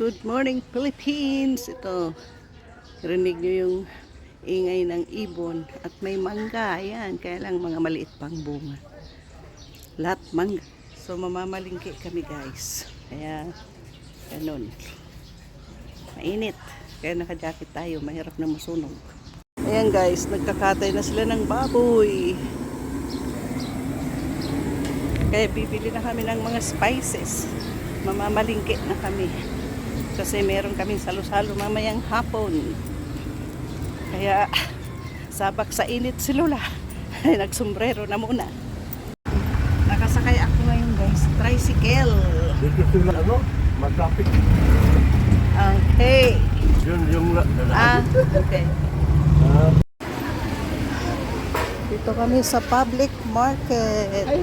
Good morning, Philippines! Ito, rinig nyo yung ingay ng ibon at may mangga. Ayan, kaya lang mga maliit pang bunga. Lahat mangga. So, mamamalingki kami guys. Kaya, ganun. Mainit. Kaya naka-jacket tayo. Mahirap na masunog. Ayan guys, nagkakatay na sila ng baboy. Kaya bibili na kami ng mga spices. Mamamalingki na kami. Kasi meron kaming salo-salo mamayang hapon. Kaya sabak sa init si Lola. Nagsombrero na muna. Nakasakay ako ngayon guys. Tricycle. Dito sila mag-traffic. Okay. Yun yung Okay. Dito kami sa public market.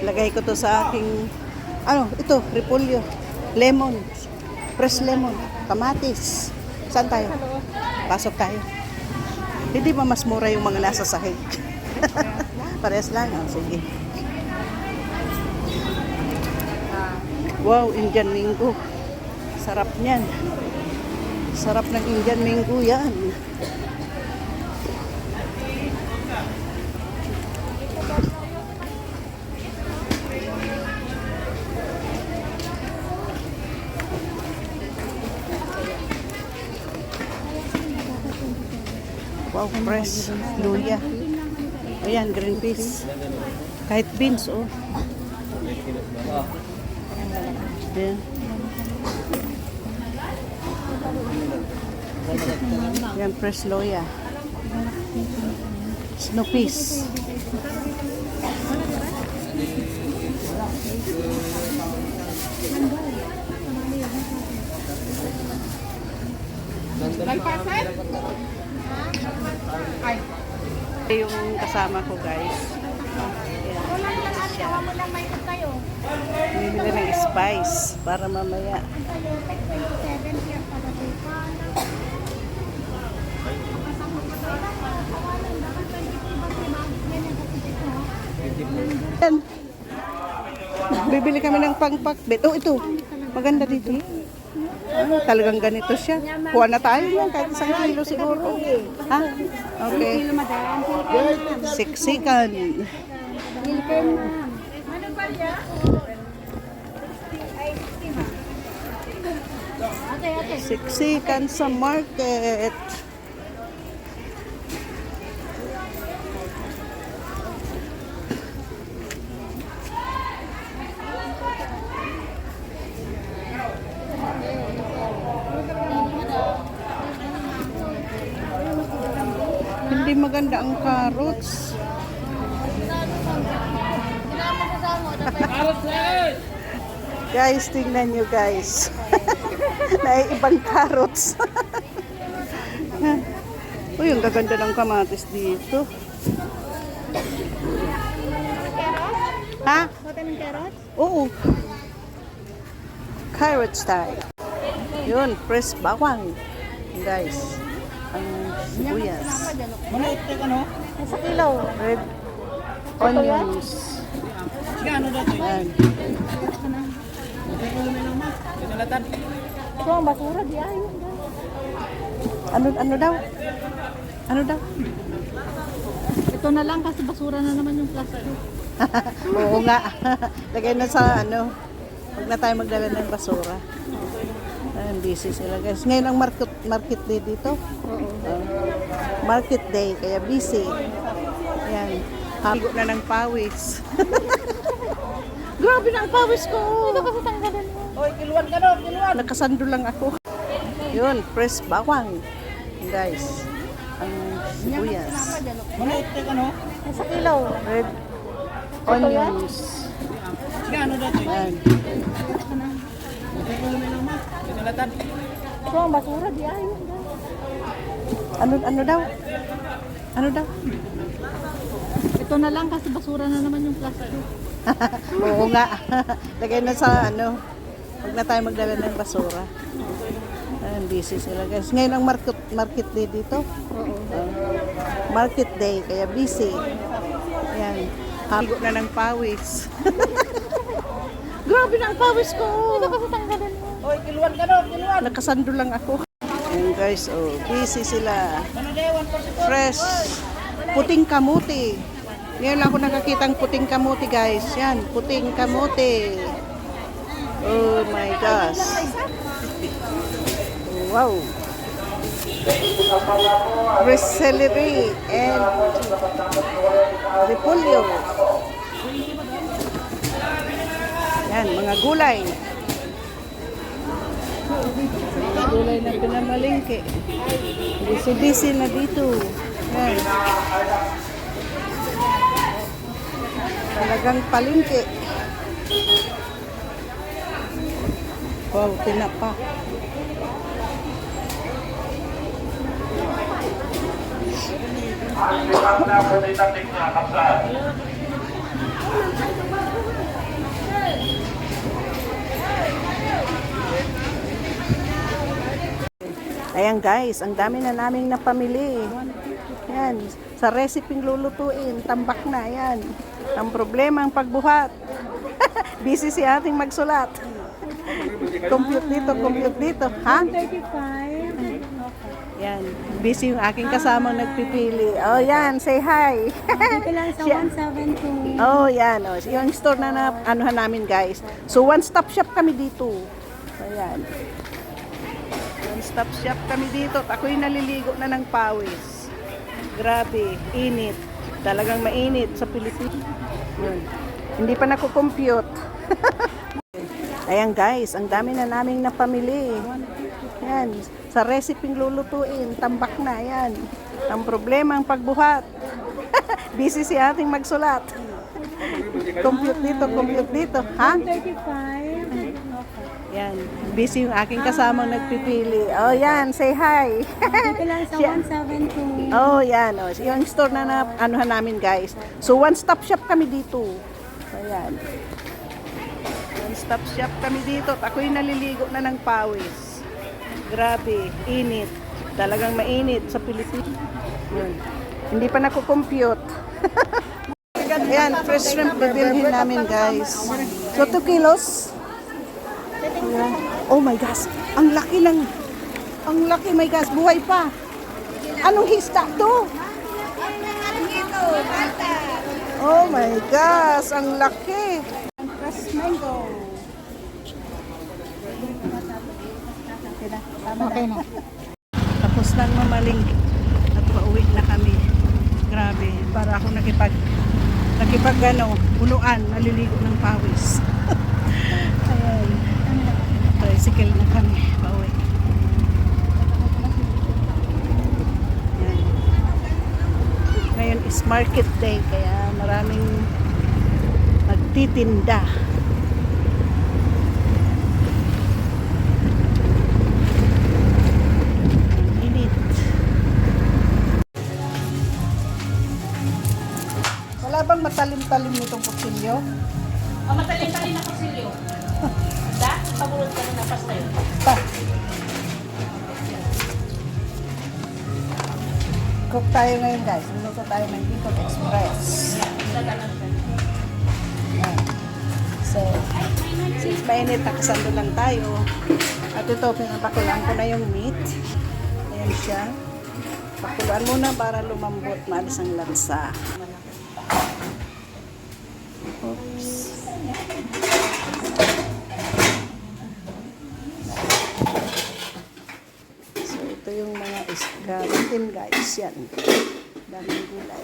Lagay ko to sa aking ito, repolyo. Lemon, fresh lemon, kamatis. Saan tayo? Pasok tayo. Hindi ba mas mura yung mga nasa sahig? Parehas lang. Sige. Wow, Indian mango. Sarap niyan. Sarap ng Indian mango yan. Wow, fresh luya. Ayan, green peas. Kahit beans, oh. Ayan. Ayan, fresh luya. Snow peas. Yung kasama ko guys. Bibili ng spice para mamaya. Bibili kami ng pangpakbet. Oh, ito. Maganda dito. Talagang ganito siya. Kuha na tayo yan. Kahit 1 kilo siguro. Ha? Okay. Siksikan. Siksikan sa market. Hindi maganda ang carrots. Guys, tingnan nyo guys. Naibang carrots. Uy, ang gaganda ng kamatis dito. Ha? Mataming carrots? Oo. Carrot style. Yun, fresh bawang. Guys, ang sibuyas. Sa kilo. Red onions. Yan. Ito ang basura, di ayaw. Ano daw? Ano daw? Ito na lang kasi basura na naman yung plastic. Oo nga. Lagay na sa Huwag na tayo magdala ng basura. Busy sila guys. Ngayon ang market day dito. Market day, kaya busy. Ayan. Hago na ng pawis. Grabe na ang pawis ko. Ito kasi tanggalan mo. Oy, kiluan ka doon, kiluan. Nakasando lang ako. Yun, fresh bawang. Guys, ang sibuyas. Sa kilo. Red onions. Yan. Ito ang basura, di ayaw. Ano daw? Ano daw? Ito na lang kasi basura na naman yung plastic. Oo nga. Lagay na sa Huwag na tayo magdala ng basura. Busy sila guys. Ngayon ang market day dito. Market day, kaya busy. Ayan. Hago na ng pawis. Grabe na ang pawis ko. Ito kasi tanggalan mo. Nakasando lang ako. Ayan guys, oh, busy sila. Fresh. Puting kamuti. Ngayon lang ako nakakitang puting kamuti guys. Yan, puting kamuti. Oh my gosh. Wow. Fresh celery and repolyo. Yan, mga gulay. Gulay na pinamalingke. Busy-busy na dito. Yan. Talagang palingke. Wow, tinapa. Ayan guys, ang dami na naming napamili. Yan, sa reseping lulutuin, tambak na yan. Ang problema ang pagbuhat. Busy si ating magsulat. Compute dito. Ha? 35. Yan, busy yung aking kasamang nagpipili. Oh, yan, say hi. Dito lang sa 172. Oh, yan. Oh. Yung store na anuhan namin, guys. So, one-stop shop kami dito. Ayan. One-stop shop kami dito. At ako'y naliligo na ng pawis. Grabe, init. Talagang mainit sa Pilipinas. Yun. Hindi pa nakukompute. Ayan, guys. Ang dami na naming napamili. Yan. Sa reseping lulutuin, tambak na. Yan. Ang problema ang pagbuhat. Busy si ating magsulat. Compute dito. Ha? 135. Yan. Busy yung aking kasamang nagpipili. Oh, yan. Say hi. Dito lang sa 172. Oh, yan. Oh. Yung store na anuhan namin, guys. So, one-stop shop kami dito. Ayan. One-stop shop kami dito. At ako'y naliligo na ng pawis. Grabe, init. Talagang mainit sa Pilipinas. Yun. Hindi pa nakukompute. Ayan, fresh shrimp bibilhin namin, guys. So, 2 kilos. Ayan. Oh my gosh. Ang laki, my gosh. Buhay pa. Anong hista to? Oh my gosh. Ang laki. Fresh mango. Okay na. Tapos nang mamaling at pauwi na kami. Grabe, para ako nakipag punuan, naliligo ng pawis. Ayan. Tricycle na kami, pauwi. Ayan. Ngayon is market day, kaya maraming nagtitinda. Wala bang matalim-talim nitong kutsilyo? Oh, matalim-talim na kusilyo. Da? Pabulot ka na pasta yun. Pa. Cook tayo ngayon, guys. Luto tayo ng Bicol Express. Ayan. So, since mainit, nakasando lang tayo. At ito, pinapakulaan ko na yung meat. Ayan siya. Pakuluan muna para lumambot, maalis ang lansa. Oops. So, ito yung mga gamitin, guys. Yan. Daming gulay.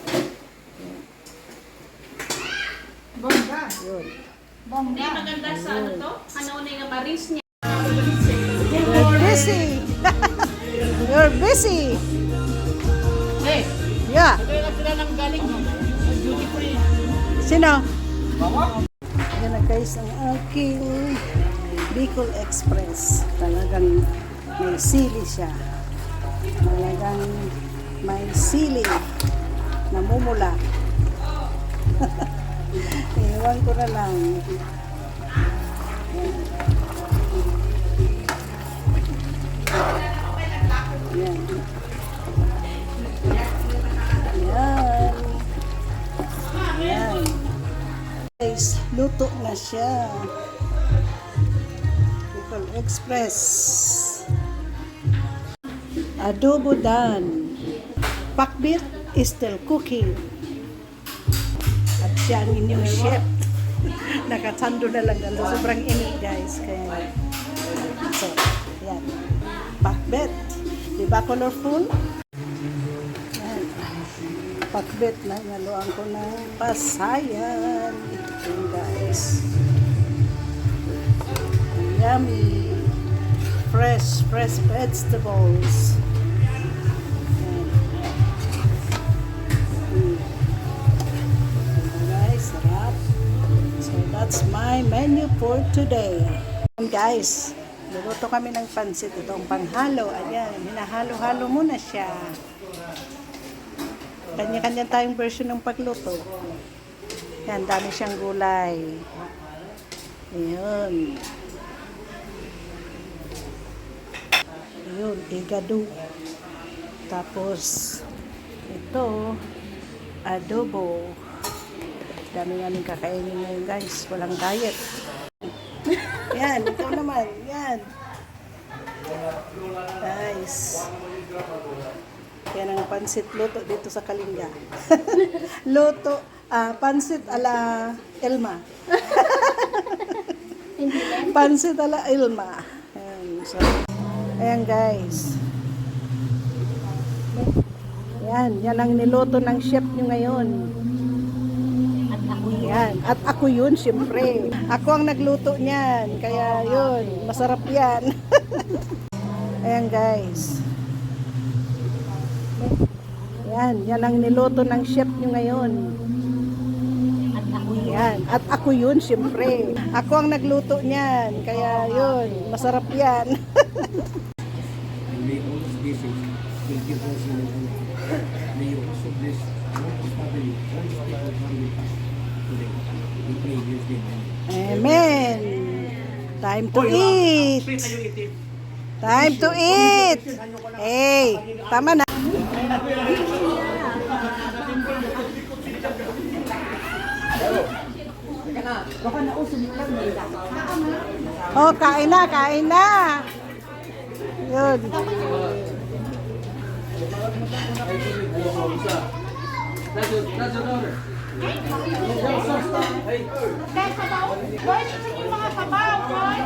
Bongga. Yun. Hindi maganda sa ano to? Ano na yung maris niya? You're busy. You're busy. Hey, Yeah. kaya sila nang galing mo. Duty free. Sino? Yan na guys, ang aking Bicol Express. Talagang may sili siya. Talagang may sili. Namumula. Iwan ko na lang. Yan. Yan. Yan. Guys, luto na siya. Bicol Express. Adobo done. Pakbit is still cooking. At siya ang inyong chef. Nakatando na lang dahil sa sobrang init, guys. Kaya, so, yan. Pakbit. Diba colorful? Yan. Pakbit na naluan ko ng pasayan. Yan, guys. Yummy. Fresh vegetables. Guys, sarap. So that's my menu for today. And guys, luluto kami ng pansit. Itong panghalo. Ayan, hinahalo-halo muna siya. Kanya-kanya tayong version ng pagluto. Yan, dami siyang gulay. Ayun. Ayun, igado. Tapos, ito, adobo. Dami namin kakainin ngayon, guys. Walang diet. Yan, ito naman. Yan. Nice. Yan ang pansit luto dito sa Kalinga. Luto, pansit ala Elma. Pansit ala Elma. Ayan, so, ayan guys. Yan ang niluto ng chef nyo ngayon. Yan. At ako yun, siyempre. Ako ang nagluto niyan. Kaya yun, masarap yan. Ayan guys. Yan ang niluto ng chef nyo ngayon. Yan. At ako yun, siyempre. Ako ang nagluto niyan. Kaya yun, masarap yan. May all these blessings will give us in the world. May you also bless all the family, all the people family today. We pray in His name. Amen. Time to eat. Time to eat. Hey, tama na. Oh, kain na, kain na. Yun. Guys, sabaw. Boy, sige mga sabaw, boy.